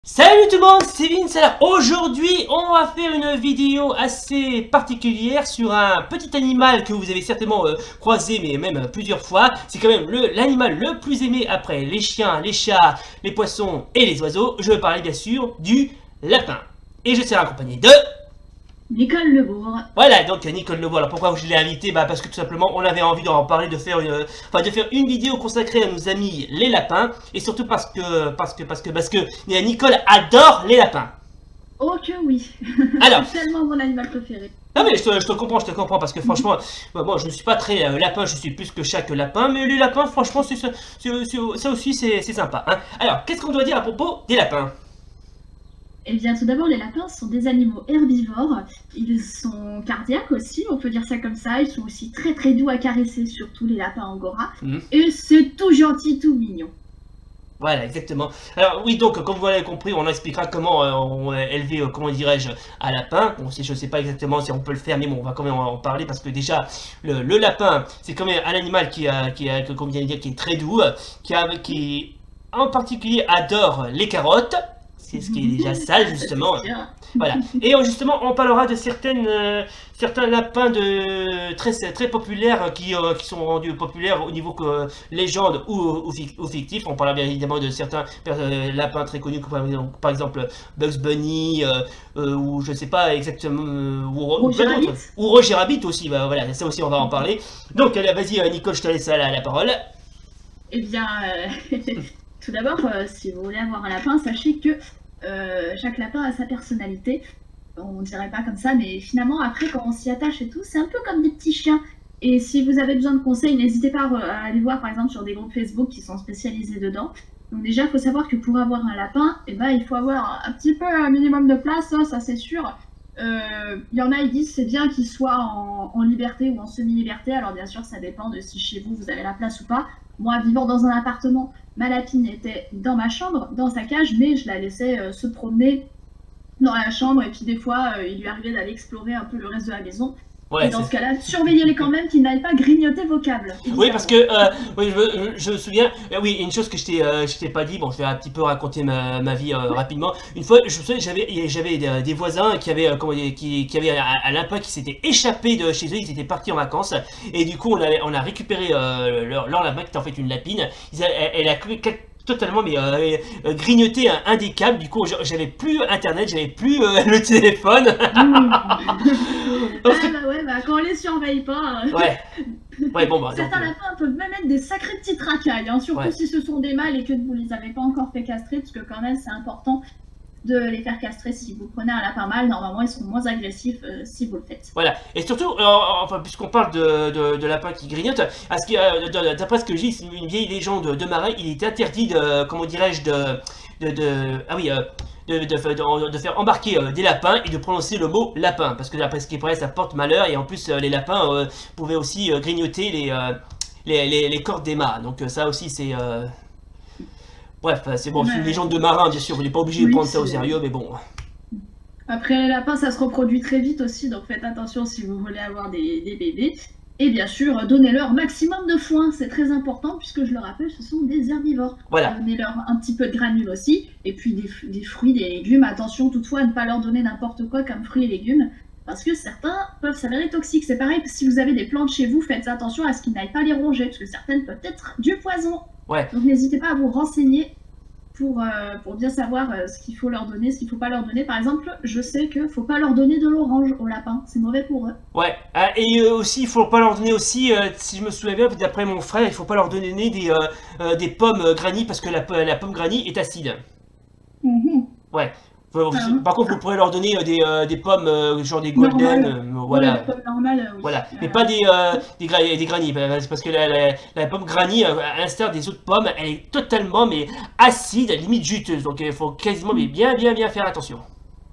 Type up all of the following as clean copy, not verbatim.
Salut tout le monde, c'est Vince. Alors aujourd'hui, on va faire une vidéo assez particulière sur un petit animal que vous avez certainement croisé, mais même plusieurs fois. C'est quand même l'animal le plus aimé après les chiens, les chats, les poissons et les oiseaux. Je veux parler bien sûr du lapin. Et je serai accompagné de... Nicole Lebourg. Voilà, donc Nicole Levoix. Alors pourquoi je l'ai invité? Parce que tout simplement, on avait envie d'en parler, de faire une vidéo consacrée à nos amis les lapins, et surtout parce que Nicole adore les lapins. Oh que oui. Alors, C'est tellement mon animal préféré. ah mais je te comprends, parce que franchement, bon, je ne suis pas très lapin, je suis plus que chaque lapin, mais les lapins, franchement, ça aussi, c'est sympa. Hein. Alors, qu'est-ce qu'on doit dire à propos des lapins? Eh bien, tout d'abord, les lapins sont des animaux herbivores. Ils sont cardiaques aussi, on peut dire ça comme ça. Ils sont aussi très très doux à caresser, surtout les lapins angora. Mhm. Et c'est tout gentil, tout mignon. Voilà, exactement. Alors oui, donc comme vous l'avez compris, on expliquera comment on élever, comment dirais-je, un lapin. Bon, je sais pas exactement si on peut le faire, mais bon, on va quand même en parler parce que déjà, le lapin, c'est quand même un animal comme vient de dire, qui est très doux, qui en particulier adore les carottes. C'est ce qui est déjà sale, justement. C'est sûr. Voilà. Et justement, on parlera de certains lapins très populaires qui sont rendus populaires au niveau légende ou fictif. On parlera bien évidemment de certains lapins très connus, comme par exemple Bugs Bunny, ou je sais pas exactement, ou Roger plein d'autres. Rabbit. Ou Roger Rabbit aussi, voilà, ça aussi on va en parler. Donc, allez, vas-y, Nicole, je te laisse la parole. Eh bien, tout d'abord, si vous voulez avoir un lapin, sachez que chaque lapin a sa personnalité. On dirait pas comme ça, mais finalement, après, quand on s'y attache et tout, c'est un peu comme des petits chiens. Et si vous avez besoin de conseils, n'hésitez pas à aller voir, par exemple, sur des groupes Facebook qui sont spécialisés dedans. Donc déjà, il faut savoir que pour avoir un lapin, eh ben, il faut avoir un petit peu un minimum de place, hein, ça c'est sûr. Il y en a, ils disent c'est bien qu'il soit en liberté ou en semi-liberté. Alors bien sûr, ça dépend de si chez vous, vous avez la place ou pas. Moi, vivant dans un appartement, ma lapine était dans ma chambre, dans sa cage, mais je la laissais se promener dans la chambre. Et puis des fois, il lui arrivait d'aller explorer un peu le reste de la maison. Ouais, Et dans ce cas-là, surveillez-les quand même qu'ils n'aillent pas grignoter vos câbles. oui, Évidemment. parce que oui, je me souviens. Oui, une chose que je t'ai pas dit. Bon, je vais un petit peu raconter ma vie rapidement. Une fois, je me souviens, j'avais des voisins qui avaient qui avaient un lapin qui s'était échappé de chez eux. Ils étaient partis en vacances et du coup on a récupéré leur lapin qui était en fait une lapine. Elle a totalement grignoté un des câbles. Du coup, j'avais plus internet, j'avais plus le téléphone. Ah bah ouais, bah quand on les surveille pas. Ouais. Ouais, bon, bah, donc, Certains lapins peuvent même être des sacrés petits tracailles, hein, surtout ouais. si ce sont des mâles et que vous les avez pas encore fait castrer, parce que quand même c'est important de les faire castrer. Si vous prenez un lapin mâle, normalement ils seront moins agressifs si vous le faites. Voilà. Et surtout, enfin, puisqu'on parle de lapins qui grignotent, d'après ce que j'ai, c'est une vieille légende de marais, il est interdit comment dirais-je, ah oui, de faire embarquer des lapins et de prononcer le mot lapin, parce que d'après ce qui paraît, ça porte malheur, et en plus, les lapins pouvaient aussi grignoter les cordes des mâts. Donc ça aussi, c'est... Bref, c'est bon, c'est une Ouais. légende de marin, bien sûr, on n'est pas obligé de Oui, prendre ça au c'est- sérieux, mais bon. Après les lapins, ça se reproduit très vite aussi, donc faites attention si vous voulez avoir des bébés. Et bien sûr, donnez-leur maximum de foin, c'est très important puisque je le rappelle, ce sont des herbivores. Voilà. Donnez-leur un petit peu de granules aussi, et puis des fruits, des légumes. Attention toutefois à ne pas leur donner n'importe quoi comme fruits et légumes, parce que certains peuvent s'avérer toxiques. C'est pareil, si vous avez des plantes chez vous, faites attention à ce qu'ils n'aillent pas les ronger, parce que certaines peuvent être du poison. Ouais. Donc n'hésitez pas à vous renseigner pour bien savoir ce qu'il faut leur donner, ce qu'il ne faut pas leur donner. Par exemple, je sais qu'il ne faut pas leur donner de l'orange aux lapins, c'est mauvais pour eux. Ouais, ah, et aussi, il faut pas leur donner aussi, si je me souviens bien, d'après mon frère, il faut pas leur donner des pommes granny parce que la pomme granny est acide. Mhm. Ouais. Ah, Par contre, vous pourrez leur donner des pommes, genre des golden, normal. Ouais, voilà. la pomme normale, oui. Voilà, mais pas des granny, parce que la pomme granny, à l'instar des autres pommes, elle est totalement mais acide, limite juteuse, donc il faut quasiment mais bien faire attention.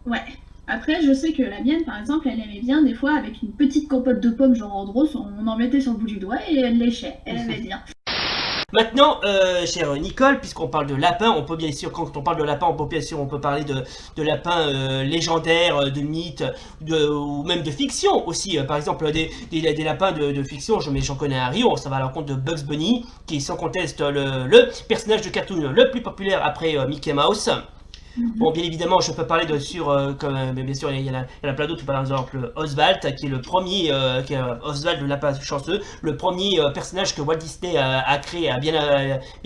Ouais. Après, je sais que la mienne, par exemple, elle aimait bien des fois avec une petite compote de pommes, genre en gros, on en mettait sur le bout du doigt et elle léchait. Elle aimait bien. Maintenant, chère Nicole, puisqu'on parle de lapin, on peut bien sûr, quand on parle de lapin, on peut bien sûr, on peut parler de lapins légendaires, de mythes, ou même de fiction aussi. Par exemple, des lapins de fiction, j'en connais un Rio, ça va à l'encontre de Bugs Bunny, qui est sans conteste le personnage de cartoon le plus populaire après Mickey Mouse. Bon, bien évidemment, je peux parler de sur, comme, mais bien sûr, il y en a plein d'autres. Par exemple, Oswald, qui est le premier, Oswald le lapin chanceux, le premier personnage que Walt Disney a créé bien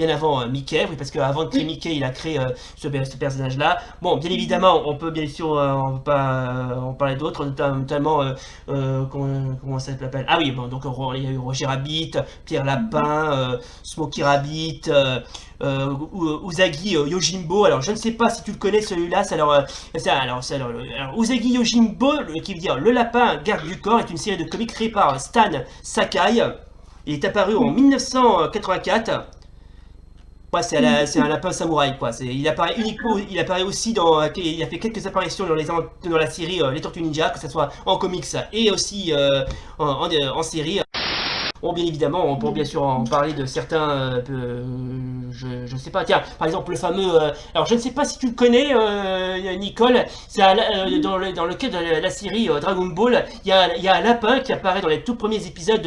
avant Mickey, oui, parce qu'avant de créer Oui. Mickey, il a créé ce personnage-là. Bon, bien évidemment, on peut bien sûr on peut pas en parler d'autres, notamment, comment ça s'appelle? Ah oui, bon, donc il y a eu Roger Rabbit, Pierre Lapin, Smokey Rabbit. Usagi Yojimbo. Alors je ne sais pas si tu le connais celui-là. Alors, Usagi Yojimbo, qui veut dire le lapin garde du corps, est une série de comics créée par Stan Sakai. Il est apparu en Oui. 1984. Ouais, Oui. c'est un lapin samouraï quoi. Il apparaît uniquement, il apparaît aussi il a fait quelques apparitions dans la série Les Tortues Ninja, que ce soit en comics et aussi en série. Bon, bien évidemment, on peut bien sûr en parler de certains. Je ne sais pas. Tiens, par exemple, le fameux. Alors, je ne sais pas si tu le connais, Nicole. Dans le cas de la série Dragon Ball, il y a un lapin qui apparaît dans les tout premiers épisodes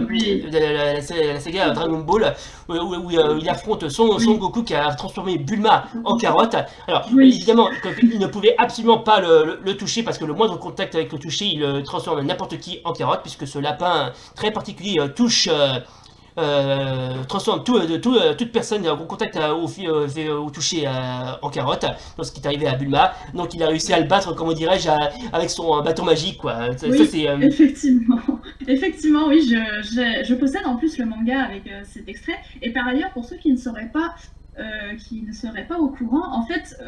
Oui. de la saga Dragon Ball, où il affronte son Oui. Goku qui a transformé Bulma en carotte. Alors, Oui. évidemment, il ne pouvait absolument pas le toucher parce que le moindre contact avec le toucher, il transforme n'importe qui en carotte, puisque ce lapin très particulier transforme toute personne en contact au toucher en carotte, dans ce qui est arrivé à Bulma. Donc il a réussi à le battre, comment dirais-je, avec son bâton magique, quoi. Ça Oui, c'est. effectivement. Effectivement, oui, je possède en plus le manga avec cet extrait. Et par ailleurs, pour ceux qui ne seraient pas au courant, en fait,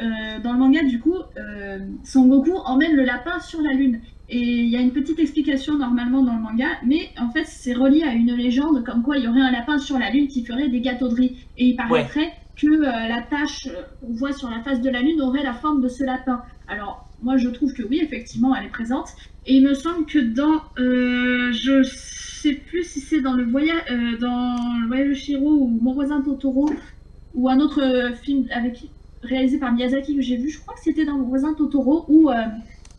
dans le manga, du coup, Son Goku emmène le lapin sur la Lune. Et il y a une petite explication normalement dans le manga, mais en fait, c'est relié à une légende comme quoi il y aurait un lapin sur la Lune qui ferait des gâteaux de riz. Et il Ouais, paraîtrait que la tache qu'on voit sur la face de la Lune aurait la forme de ce lapin. Alors, moi, je trouve que oui, effectivement, elle est présente. Et il me semble que je sais plus si c'est dans le voyage de Chihiro ou Mon voisin Totoro ou un autre film réalisé par Miyazaki que j'ai vu, je crois que c'était dans Mon voisin Totoro où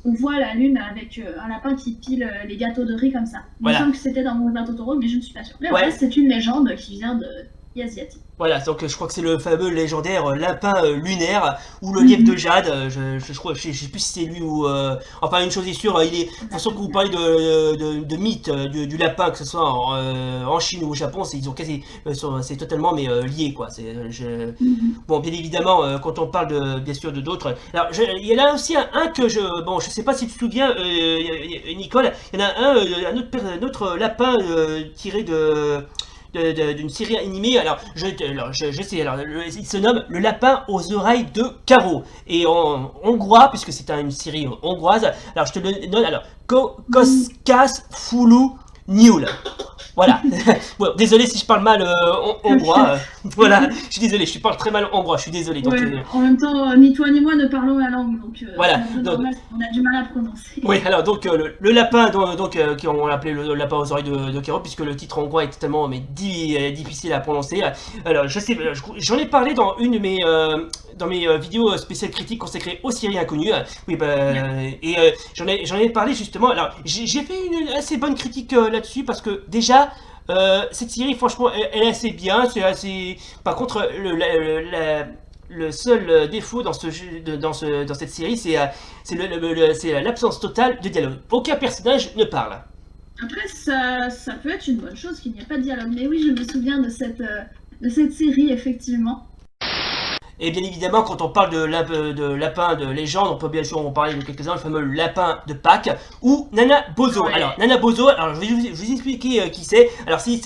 on voit la lune avec un lapin qui pile les gâteaux de riz comme ça. Il me voilà. semble que c'était dans Mon voisin Totoro, mais je ne suis pas sûre. Mais voilà, Ouais, c'est une légende qui vient de pays asiatique. voilà, donc je crois que c'est le fameux légendaire lapin lunaire ou le lièvre de Mhm. jade. Je sais plus si c'est lui ou. Enfin, une chose est sûre, il est. De toute façon, que vous parlez de mythe du lapin, que ce soit en Chine ou au Japon, ils ont quasi. C'est totalement mais lié, quoi. Mhm. Bon, bien évidemment, quand on parle bien sûr de d'autres. Alors, il y en a aussi un que je. Bon, je sais pas si tu te souviens, Nicole, il y en a un autre lapin tiré d'une série animée. Je sais, il se nomme Le lapin aux oreilles de carreau. Et en hongrois, puisque c'est une série hongroise, alors je te le donne, alors, Mhm. Koskas Fulu Niul. Voilà. Bon, désolé si je parle mal hongrois. Ok. Voilà, je suis désolé, je parle très mal hongrois, je suis désolé. Donc, Ouais, en même temps, ni toi ni moi ne parlons la langue, donc c'est voilà. un peu Donc, normal qu'on a du mal à prononcer. oui, alors donc le lapin, qu'on l'appelait le lapin aux oreilles de Kero, puisque le titre hongrois est tellement difficile à prononcer. Alors je sais, j'en ai parlé dans mes vidéos spéciales critiques consacrées aux séries inconnues. Oui, et j'en ai parlé justement. Alors j'ai fait une assez bonne critique là-dessus parce que déjà. Cette série, franchement, elle est assez bien. C'est assez. Par contre, le seul défaut dans dans cette série, c'est l'absence totale de dialogue. Aucun personnage ne parle. Après, ça peut être une bonne chose qu'il n'y ait pas de dialogue. Mais oui, je me souviens de cette série, effectivement. Et bien évidemment, quand on parle de lapin de légende, on peut bien sûr en parler de quelques-uns, le fameux lapin de Pâques ou Nana Bozo. Alors, Ouais. Nana Bozo, alors je vais vous expliquer qui c'est. Alors, c'est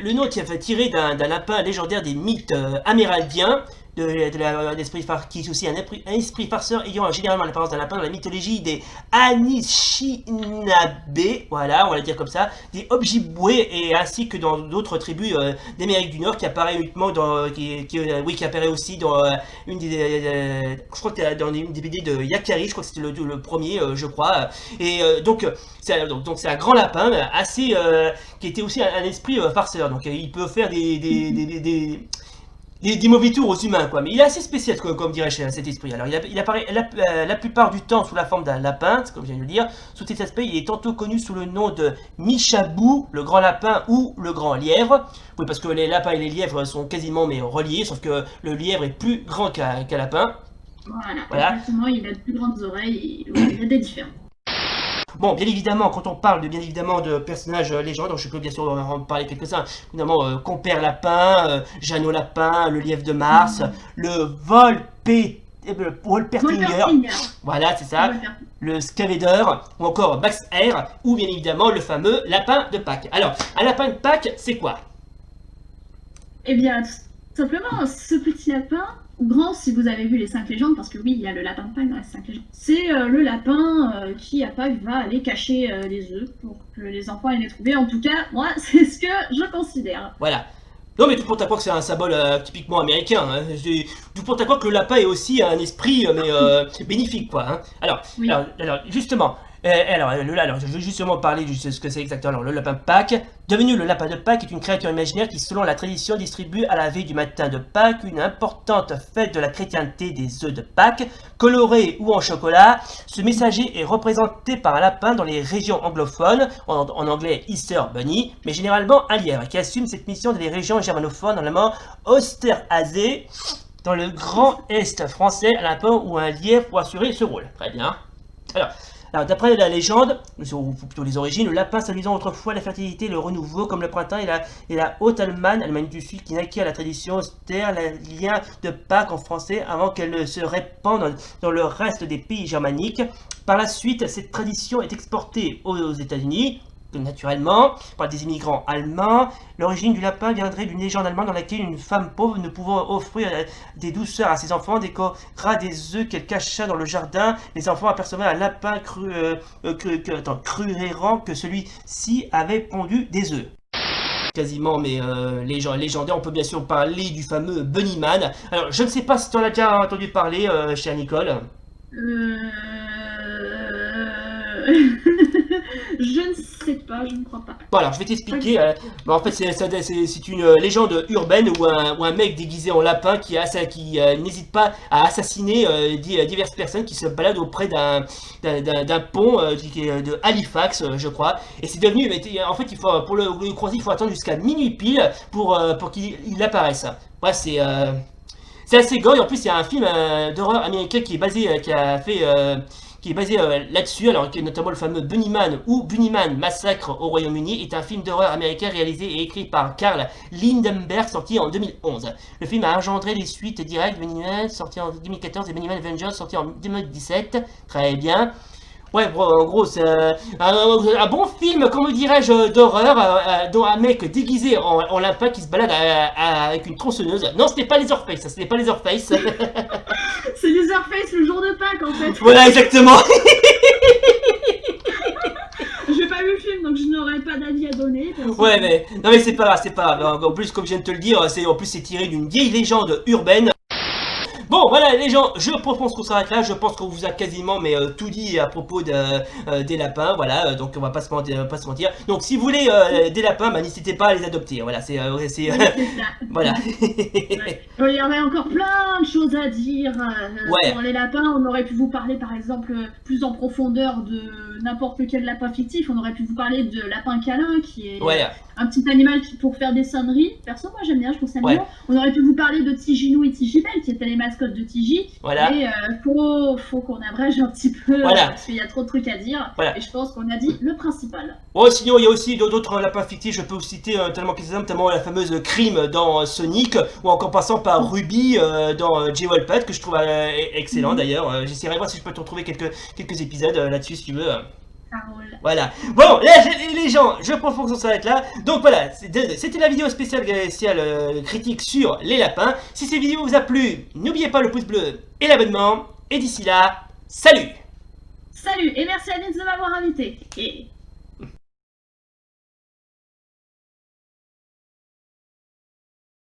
le nom qui a fait tirer d'un lapin légendaire des mythes amérindiens. Qui est aussi un esprit farceur ayant généralement l'apparence d'un lapin dans la mythologie des Anishinaabe, voilà, on va le dire comme ça, des Ojibwe et ainsi que dans d'autres tribus d'Amérique du Nord qui apparaît uniquement oui, qui apparaît aussi dans une des je crois que dans une des BD de Yakari, je crois que c'était le premier, je crois. Et donc c'est un grand lapin assez qui était aussi un esprit farceur. Donc il peut faire des mauvais tours aux humains, quoi. Mais il est assez spécial, comme dirait cet esprit. Alors, il apparaît la plupart du temps sous la forme d'un lapin, comme je viens de le dire. Sous cet aspect, il est tantôt connu sous le nom de Michabou, le grand lapin ou le grand lièvre. Oui, parce que les lapins et les lièvres sont quasiment mais reliés, sauf que le lièvre est plus grand qu'un lapin. Voilà, exactement, il a de plus grandes oreilles, et il y a des différences. Bon, bien évidemment, quand on parle bien évidemment de personnages légendaires, donc je peux bien sûr en parler quelques-uns. Évidemment, Compère Lapin, Jeannot Lapin, le Lièvre de Mars, le Wolpertinger, voilà, c'est ça, le Scavader, ou encore Max Air, ou bien évidemment le fameux Lapin de Pâques. Alors, un lapin de Pâques, c'est quoi? Eh bien, tout simplement, ce petit lapin, ou grand si vous avez vu les 5 légendes, parce que oui, il y a le lapin de Pâques dans les 5 légendes, c'est le lapin qui, à Pâques, va aller cacher les œufs pour que les enfants aient les trouver. En tout cas, moi, c'est ce que je considère. Voilà. Non mais tout pour ta croire que c'est un symbole typiquement américain. Hein. Tout pour ta croire que le lapin est aussi un esprit bénéfique quoi. Hein. Alors, Oui. alors, justement, je veux justement parler de ce que c'est exactement. Alors, le lapin de Pâques, devenu le lapin de Pâques, est une créature imaginaire qui, selon la tradition, distribue à la veille du matin de Pâques une importante fête de la chrétienté des œufs de Pâques, colorés ou en chocolat. Ce messager est représenté par un lapin dans les régions anglophones, en anglais Easter Bunny, mais généralement un lièvre, qui assume cette mission dans les régions germanophones, en allemand Osterhase, dans le Grand Est français, un lapin ou un lièvre pour assurer ce rôle. Très bien. Alors, d'après la légende, ou plutôt les origines, le lapin symbolisant autrefois la fertilité et le renouveau, comme le printemps et la Haute-Allemagne, Allemagne du Sud, qui naquit à la tradition austère, le lien de Pâques en français, avant qu'elle ne se répande dans le reste des pays germaniques. Par la suite, cette tradition est exportée aux États-Unis, naturellement, par des immigrants allemands. L'origine du lapin viendrait d'une légende allemande dans laquelle une femme pauvre, ne pouvant offrir des douceurs à ses enfants, décora des œufs qu'elle cacha dans le jardin. Les enfants apercevaient un lapin crurant que celui-ci avait pondu des œufs. Quasiment, mais légendaire. On peut bien sûr parler du fameux Bunnyman. Alors, je ne sais pas si tu en as déjà entendu parler, chère Nicole. Je ne sais pas, je ne crois pas. Bon alors je vais t'expliquer. En fait c'est une légende urbaine où un mec déguisé en lapin qui n'hésite pas à assassiner diverses personnes qui se baladent auprès d'un pont de Halifax je crois. Et c'est devenu, en fait pour le croiser il faut attendre jusqu'à minuit pile pour qu'il apparaisse. Ouais c'est assez gore et en plus il y a un film d'horreur américain qui est basé là-dessus, alors que notamment le fameux Bunnyman ou Bunnyman Massacre au Royaume-Uni est un film d'horreur américain réalisé et écrit par Carl Lindenberg sorti en 2011. Le film a engendré les suites directes Bunnyman sorti en 2014 et Bunnyman Avengers sorti en 2017. Très bien. Ouais, en gros, c'est un bon film, comment dirais-je, d'horreur, dont un mec déguisé en lapin qui se balade avec une tronçonneuse. Non, c'était pas Leatherface, ce n'est pas Leatherface. C'est Leatherface le jour de Pâques en fait. Voilà, exactement. J'ai pas vu le film donc je n'aurais pas d'avis à donner. Ouais, mais non, mais c'est pas grave, c'est pas grave. En plus, comme je viens de te le dire, c'est tiré d'une vieille légende urbaine. Bon, voilà les gens, je propose qu'on s'arrête là, je pense qu'on vous a quasiment tout dit à propos des lapins, voilà, donc on va pas se mentir. Donc si vous voulez des lapins, n'hésitez pas à les adopter, voilà, c'est voilà. Ouais. Il y aurait encore plein de choses à dire sur les lapins, on aurait pu vous parler par exemple plus en profondeur de n'importe quel lapin fictif, on aurait pu vous parler de lapin câlin qui est un petit animal pour faire des sonneries, perso moi j'aime bien, je trouve ça mignon. On aurait pu vous parler de Tiginou et Tigibelle qui étaient les mascottes de Tigi, mais faut qu'on abrège un petit peu parce qu'il y a trop de trucs à dire et je pense qu'on a dit le principal. Sinon il y a aussi d'autres lapins fictifs, je peux vous citer notamment la fameuse Crime dans Sonic ou encore passant par Ruby dans J-Walpad que je trouve excellent d'ailleurs. J'essaierai de voir si je peux te retrouver quelques épisodes là-dessus si tu veux. Voilà. Bon, les gens, je propose qu'on s'arrête là. Donc voilà, c'était la vidéo spéciale critique sur les lapins. Si cette vidéo vous a plu, n'oubliez pas le pouce bleu et l'abonnement. Et d'ici là, salut! Salut et merci à Vince de m'avoir invité. Et